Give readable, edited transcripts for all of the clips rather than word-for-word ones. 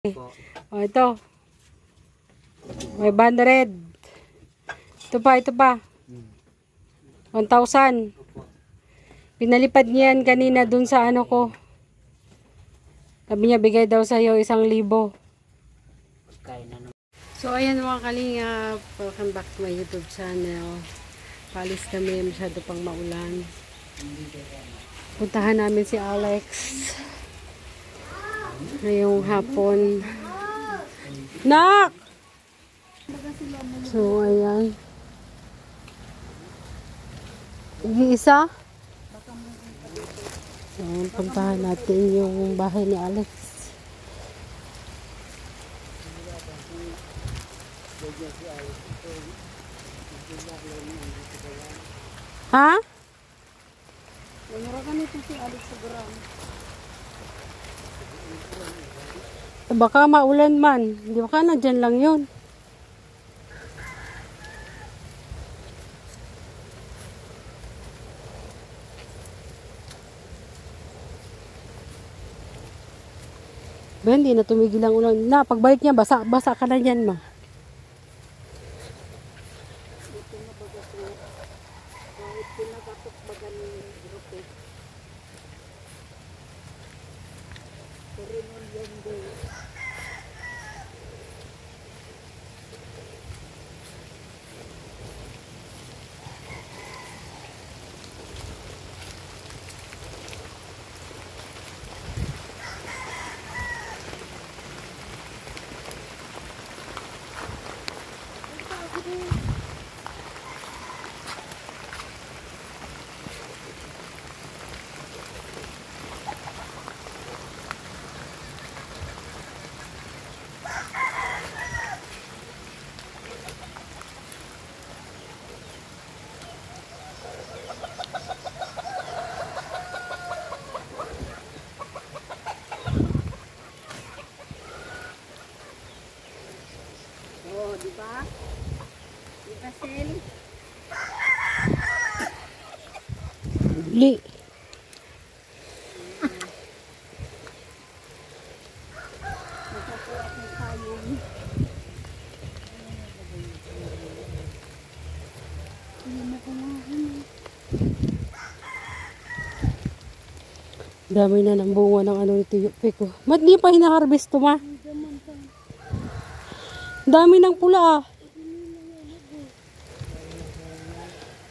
Oh, ito. 500. Ito pa. 1,000. Pinalipad niya yan kanina dun sa ano ko. Sabi niya, bigay daw sa'yo 1,000. So, ayan mga kalingap. Welcome back to my YouTube channel. Palis kami. Masyado pang maulan. Puntahan namin si Alex ngayong hapon. Nak! So, ayan. Isa. So, puntahan natin yung bahay ni Alex. Ha? Meron nito si Alex sa ground. Baka maulan man. Di ba ka na dyan lang yun? Ba, hindi na tumigil ang ulan. Na, pagbalik niya, basa ka na dyan, ma. Ito na baga po. Kahit pinagatok baga ni grupo. Pero nun yan day. Oh, di ba? Di ba, Sel? Li. Nagkakuha ng sayong. Hindi mo kumain. Dami na ng bunga ng ano nito yung peko. Ba't di pa hinaharvest to, ma? Dami ng pula, ah.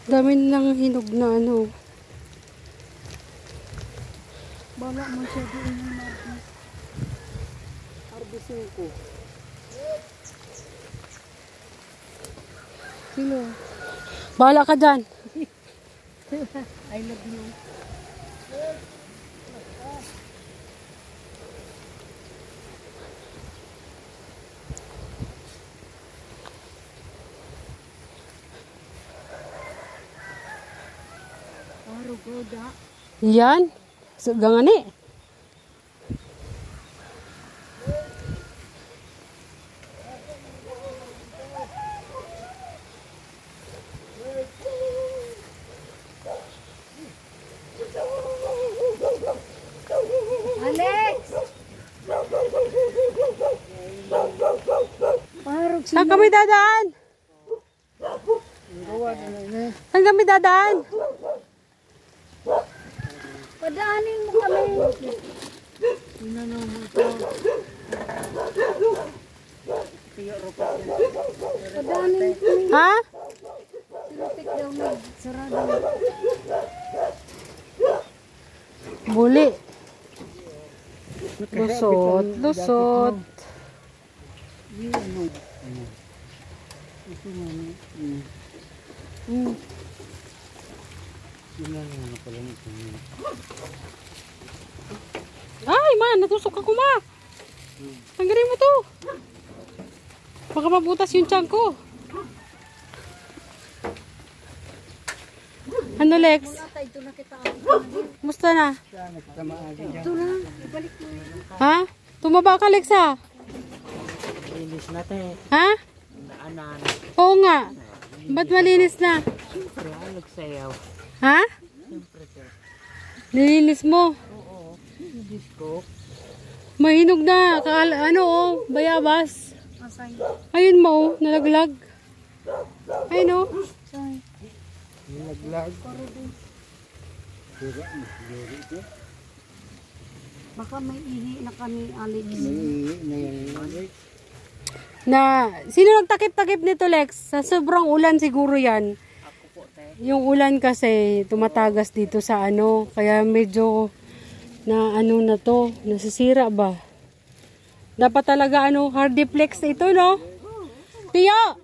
Dami ng hinog na ano. Bala mo siya doon yung harvest. Harvestin ko. Sino? Bahala ka dyan. I love you. Arugoda. Yan. So, gangani. Alex! Parang Saan kami dadaan? Saan kami dadaan? padaanin mo kami. Inanaw mo ito. Padaanin mo kami. Ha? Sinapit daw mo. Sarado. Buli. Lusot. Lusot. Ay, man, natusok ako, ma. Tanggalin mo to. Baka mabutas yung tiyan ko. Ano, Lex? Ito na kita. Musta na? Ito na. Ibalik mo yun. Ha? Tumaba ka, Lex, ha? Linis natin. Ha? Naanan. Oo nga. Ba't malinis na? Siyempre, alag sayaw. Ha? Siyempre, sir. Nilinis mo? Oo. Linis ko. Mahinog na. Ano oh, bayabas. Asay. Ayun mo oh, nalaglag. Ayun oh. Asay. Naglag. Baka may ihi na kami, Alex. Sino nagtakip-takip nito, Lex? Sa sobrang ulan siguro yan. Ako po, te. Yung ulan kasi tumatagas dito sa ano, kaya medyo na ano na to, nasisira ba? Dapat talaga ano, hardiplex ito, no? Tiyo,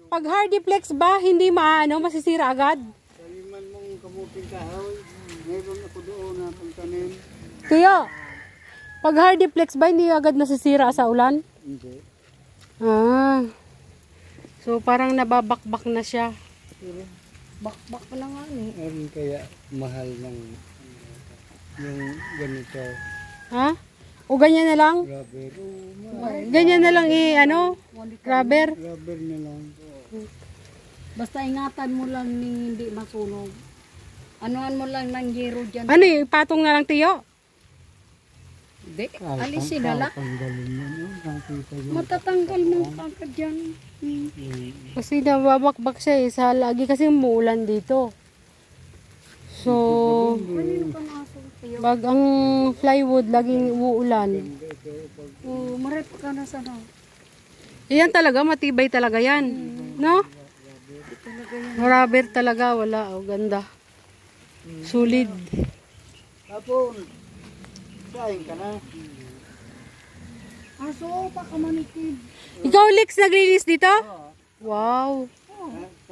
pag hardiplex ba, hindi maano, masisira agad? Taniman mong kamuting kahoy. Meron ako doon na pagtanim. Tiyo, pag hardiplex ba, hindi agad nasisira sa ulan? Hindi. Ah. So parang nababakbak na siya. Bakbak pa lang nga eh. Meron kaya mahal ng yung ganito. Ha? O ganyan na lang? Rubber. Ganyan na lang ano? Rubber? Rubber na lang. Basta ingatan mo lang ni hindi masunog. Anuan mo lang ng zero dyan. Ano yung ipatong na lang, Tiyo? Hindi. Alisin na lang. Tanggalin mo, no? Nakita yun. Matatanggal mo agad dyan. Kasi nababakbak siya eh. Sa lagi kasi umuulan dito. So, Kanino ka naso? pag ang plywood laging uulan. Marep ka na sana. Yan talaga, matibay talaga yan. No? Rubber talaga, wala. O, ganda. Solid. Tapon, kain ka na. Aso, pakamanitid. Ikaw, Lex, naglinis dito? Wow.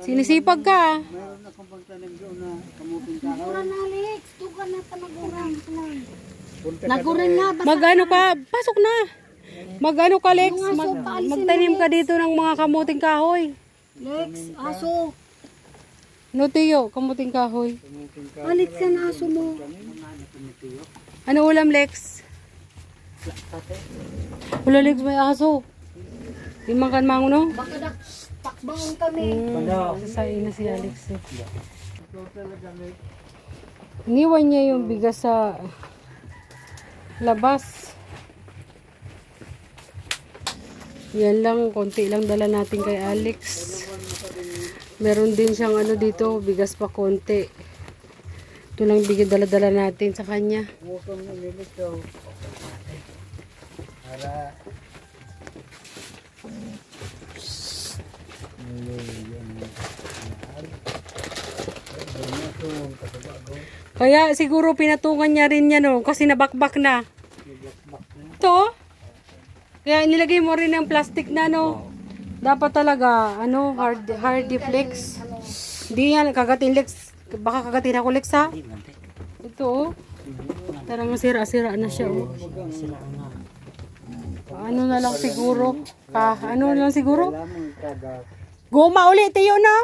Sinisipag ka. Meron akong pagtanim doon na kamuting kahoy. Naguran na, Alex. Tugan na ta naguran. Punta ka Naguran na. Mag-ano ka? Pasok na. Mag-ano ka, Lex? Magtanim ka dito ng mga kamuting kahoy. Lex, aso. No, Tiyo, kamuting kahoy. Alex yan aso mo. Ano ulam, Lex? Wala, Lex, may aso. Di man kan manguno. Baka takbangon kami. Sasain na si Alex eh. Iniwan niya yung bigas sa labas. Yan lang, konti lang dala natin kay Alex. Meron din siyang ano dito, bigas pa konti. Ito lang bigay dala-dala natin sa kanya. Musong nililit daw. Para Kaya siguro pinatungan niya rin yan oh, kasi nabakbak na. Ito. Kaya nilagay mo rin ng plastic na no. Dapat talaga ano, hard deflex. Hindi yan kagatin Lex. Baka kagatin ako Lex ha. Ito oh. Tarang sira-sira na siya oh. Ano na lang siguro? Ano na lang siguro? Goma ulit Tiyo na.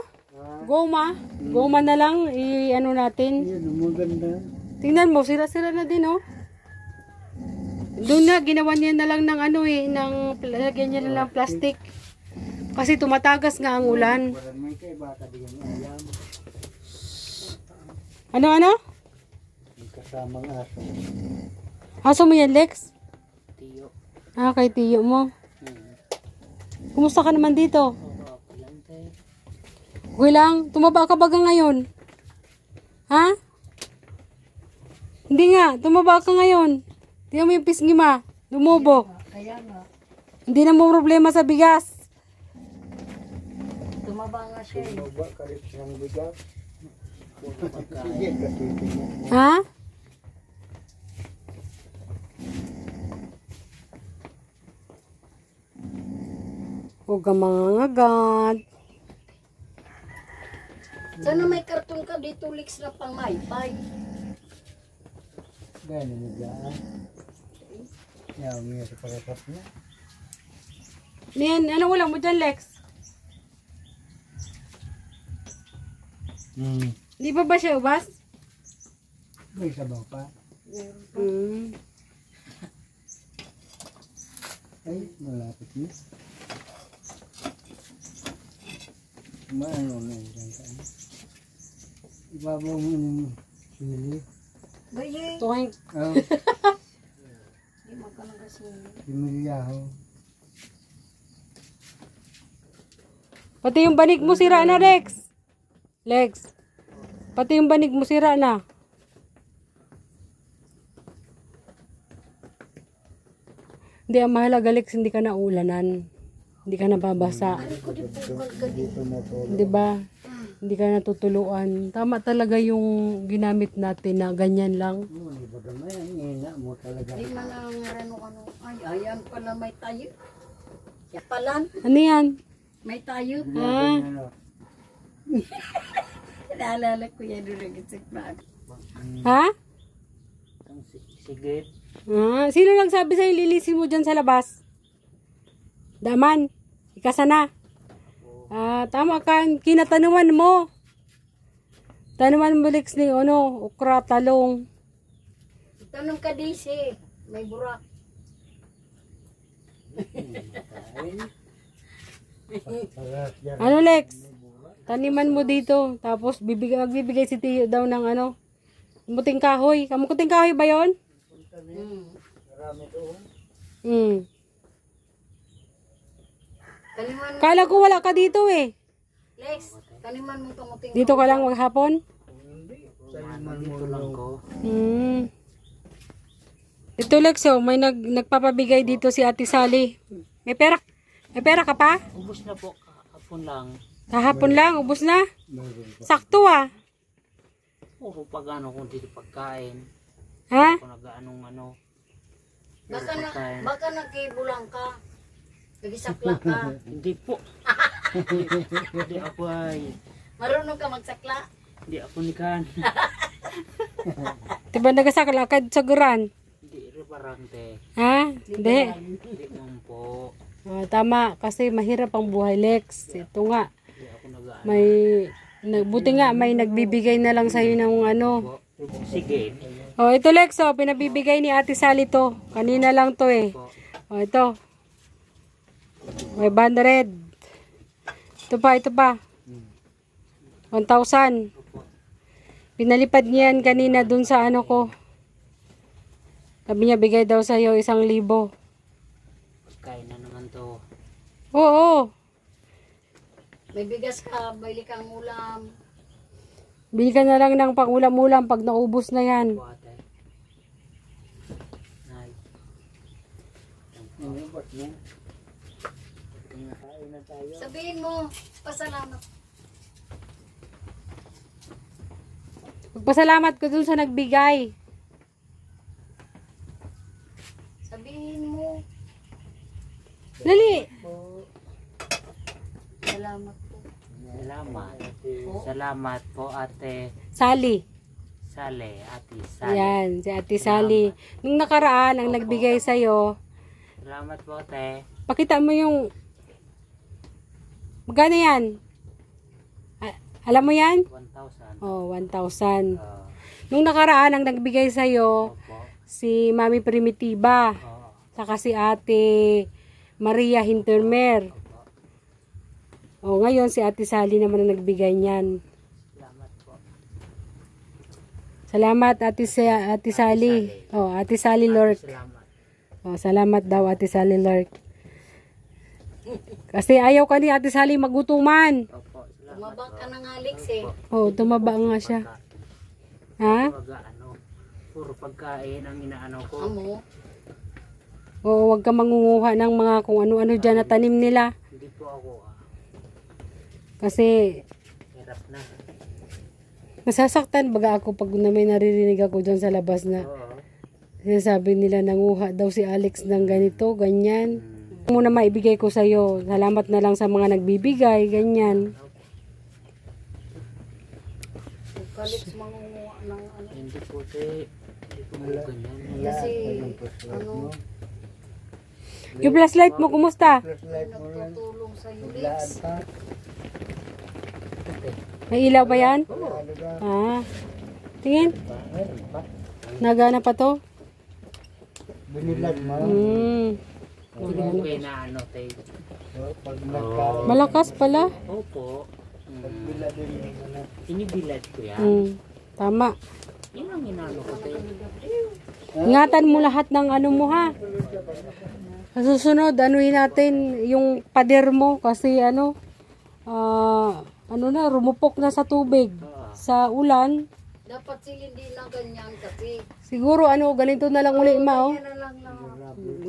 Goma. Goma na lang i-ano natin. yun, maganda. Tingnan mo, sira-sira na din oh. Doon na ginawa niya na lang ng ano eh, ng lagyan niya na lang plastic. Kasi tumatagas nga ang ulan. May kay bata diyan ayam. Ano? May kasamang aso. Aso mo yan, Lex? Tiyo. Ah, kay Tiyo mo. Kumusta ka naman dito? Okay lang. Tumaba ka baga ngayon? Ha? Hindi nga. Tumaba ka ngayon. Tingnan mo yung pisngi ma. Lumubo. Kaya nga. Hindi na mo problema sa bigas. Tumaba nga siya eh. Ba kalit siyang bigas. Sige, kasitin mo. Ha? Huwag ka mangangagat. Sana may karton ka dito, Lex, na pang maypay. Gano'n mo dyan. Yaw niya sa pagkakas niya. Yan, ano ulam mo dyan, Lex? Di ba siya ubas? May sabaw pa. Ay, malapit niya. Maano na yun ka. Ibabaw mo yung sili. Baye. Tuwing. Oh. Di magkalaga Similyaho. Pati yung banig mo sira na, Lex. Lex. Pati yung banig mo sira na. Hindi, ang mahalaga, Lex, hindi ka na ulanan. Hindi ka nababasa. Dito na to. Di ba? Hindi ka natutuluan. Tama talaga yung ginamit natin na ganyan lang. Baga may ang ina mo talaga. Di man ang ano. Ay, ayan pala may tayo. Yan pala, Ano yan? may tayo. Ha? Ano? Naalala ko yan doon nag-isip. Ha? Sige. Ah, sino nagsabi sa'yo lilisin mo dyan sa labas? Daman. Ikasa na. Ah, tama ka. Kinatanuman mo. Tanuman mo, Lex, ni okra, talong. Tanong ka, Daisy. May burak. Ano, Lex? Taniman mo dito. Tapos magbibigay si Tiyo daw ng muting kahoy. Kamukuting kahoy ba yon? Marami doon. Hmm. Taniman mo, Kala ko wala ka dito eh. Lex. Taniman mo tumuting. Dito ka lang maghapon? Dito lang ko. Hmm. Ito, Lex, may nagpapabigay dito si Ate Sally. May pera ka pa? Ubus na po, kahapon lang. Kahapon lang, ubos na. Sakto ah. Puro pag kung dito pagkain. Ha? Kung nag-anong Baka nagkibulang ka. Nagisakla ka. Hindi po. Hindi ako ay, Marunong ka magsakla. hindi ako nikan. Diba nagasakalakad sa guran? Hindi reparante. Ha? Hindi. Hindi man po. Tama, kasi mahirap ang buhay, Lex. Ito nga, Hindi ako nag-ano. buti nga, may nagbibigay na lang sa'yo ng Po. Sige. Oh, ito, Lex, pinabibigay ni Ate Sally to. Kanina lang to eh. Po. Oh, ito. 500. Ito pa. 1,000. Pinalipad niya yan kanina dun sa ko. Sabi niya, bigay daw sa'yo 1,000. Pagkain na naman to. Oo. May bigas ka, bili kang ulam. Bili ka na lang ng pangulam-ulam pag naubos na yan. Po ate. Nay. Ano ba niya? Sabihin mo, pasalamat. Magpasalamat ko dun sa nagbigay. Sabihin mo, Dali. salamat po. Salamat. Salamat po ate Sally. Sale. Ate Sale. Yan, si Ate Sally. Nung nakaraan, ang nagbigay sa'yo, Salamat po ate. pakita mo yung... Magkano yan? Alam mo yan? 1,000. Oh, 1,000. Nung nakaraan, ang nagbigay sa'yo, Opo. si Mami Primitiva. Oo. Saka si Ate Maria Hintermer. Oh, ngayon si Ate Sally naman ang nagbigay niyan. Salamat po. Salamat Ate Sally. Oh, Ate Sally Lork. Salamat. Oh, salamat daw Ate Sally Lork. Kasi ayaw ka ni Ate Sally magutuman. Opo. Salamat. Tumabang ka ng Alex eh. Oh, tumaba nga siya. Ha? Puro pagkain ang inaano ko. Amo, Oo, wag ka mangunguha ng mga kung ano-ano dyan na tanim nila. Hindi po ako Kasi hirap na. nasasaktan baga ako pag may naririnig ako dyan sa labas na Oo. sinasabi nila nanguha daw si Alex ng ganito, ganyan. Muna maibigay ko sa'yo. Salamat na lang sa mga nagbibigay, ganyan. Alex mangunguha ng ano. Hindi po hindi po ganyan. Kasi, Ano? Yung flashlight mo, kumusta? Flashlight mo lang. tutulong sa'yo, Laan Lex. pa. May ilaw ba yan? Ano ba? Ah. Tingin. Meron pa. Nagana pa to? Binilag mo. Okay na ano tayo. So, pag nagkain. Malakas pala. Opo. Bila din yung ano. Inibilad ko yan. Tama. Yun ang inano ko tayo. Ingatan mo lahat ng ano mo ha. Sa susunod, anuhin natin yung pader mo kasi ano na, rumupok na sa tubig. Sa ulan. Dapat hindi na ganyan kasi. Siguro ganito na lang uli ma oh. Yan na lang na.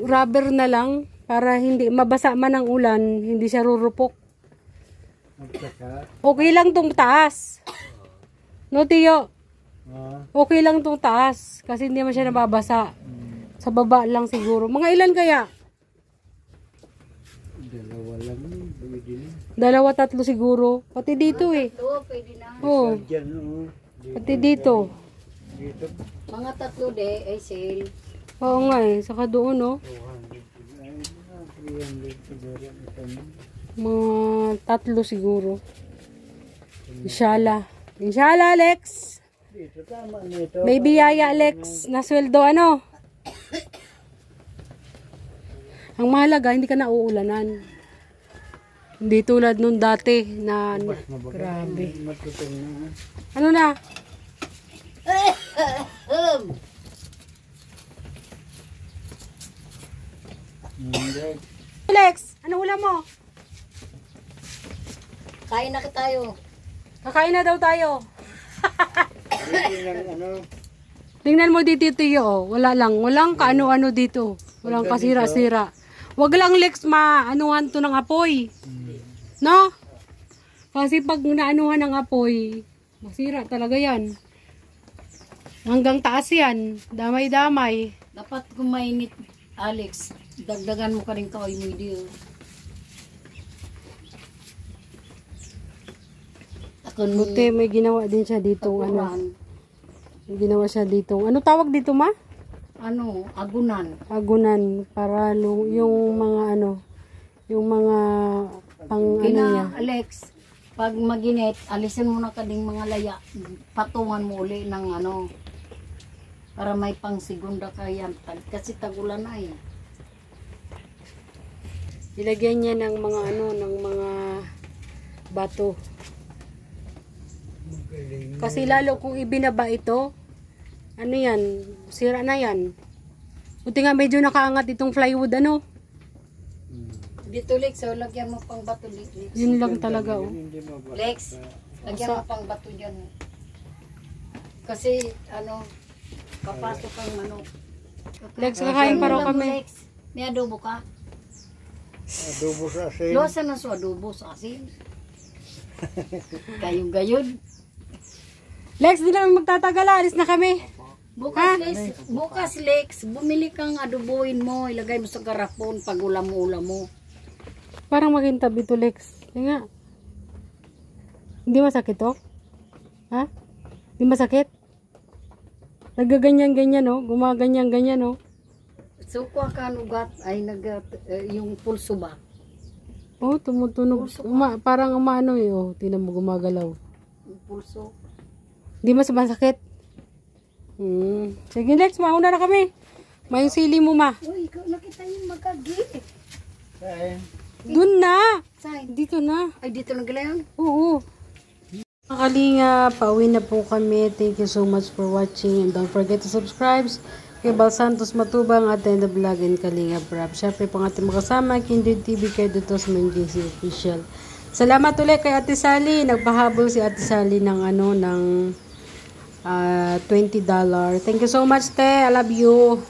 Rubber na lang para hindi mabasa man ng ulan, hindi siya rurupok. Okay lang tong taas. No, Tiyo? Okay lang tong taas kasi hindi man siya nababasa. Sa baba lang siguro. Mga ilan kaya? Dalawa lang. Pwede na. Dalawa, tatlo siguro. Pati dito eh. Oo, pwede na. Oh, Diyan, oo. pati dito. Dito. Mga 3 de ay sale. Oo nga eh. Saka doon oh. 200. Ay, 300 siguro. Ito na. Mga 3 siguro. Inshallah. Inshallah, Lex. Dito, tama na ito. May biyaya, Lex. Nasweldo ano? Ang mahalaga, hindi ka nauulanan. Hindi tulad nung dati na grabe. Matutong na. Ano na? Hindi. Lex, ano ulam mo? Kain na tayo. Kakain na daw tayo. Hindi lang ano. Tingnan mo dito, Tiyo. Oh. Wala lang. Walang kaano-ano dito. Walang kasira-sira. Wag lang, Lex, maanuhan to ng apoy. No? Kasi pag naanuhan ng apoy, masira talaga yan. Hanggang taas yan. Damay-damay. Dapat kumainit, Alex. Dagdagan mo ka rin kaoy mo diyo. Akon mo Buti, may ginawa din siya dito. Ano? May ginawa siya dito. Ano tawag dito, ma? Agunan. Agunan. Para yung mga yung mga pang ano niya. Alex, pag maginit, alisin mo na kading mga laya. Patungan mo uli ng para may pang segunda ka yan. Kasi tagulan na eh. Ilagyan niya ng mga ng mga bato. Kasi lalo kung ibinaba ito, ano yan, sira na yan. Buti nga medyo nakaangat itong plywood Dito Lex, lagyan mo pang bato Lex. Yun lang talaga oh. Hindi mabasa. Lex, lagyan mo pang bato dyan. Kasi papasok ang manok. Lex, kakain pa raw Ano lang, kami. Lex, may adobo ka? Adobo sa asin. Losa na sa adobo sa asin. Gayon-gayon. Lex, di naman magtatagal, alis na kami. Bukas Lex, bumili kang adoboin mo, ilagay mo sa garapon pag ulam-ulam mo. Parang makintab ito, Lex. Kaya nga. Hindi masakit to? Ha? Hindi masakit? Nagaganyan-ganyan, no? Gumaganyan-ganyan, no? So, kuha ka ugat ay yung pulso ba? Oh, tumutunog. Parang umaano eh, oh. Tingnan mo, gumagalaw. Yung pulso. Hindi masakit? Sige, Lex, mauna na kami. May sili mo, ma. Uy, ikaw nakita yung magagi. Kain. Doon na. Saan? Dito na. Ay, dito na galayan? Oo. Mga kalinga, pauwi na po kami. Thank you so much for watching. And don't forget to subscribe kay Bal Santos Matubang at the vlog and Kalinga Brab. Syempre pang ating makasama, Kindred TV, kay Dutos Manjisi Official. Salamat ulit kay Ate Sally. Nagpahabol si Ate Sally ng $20. Thank you so much, te. I love you.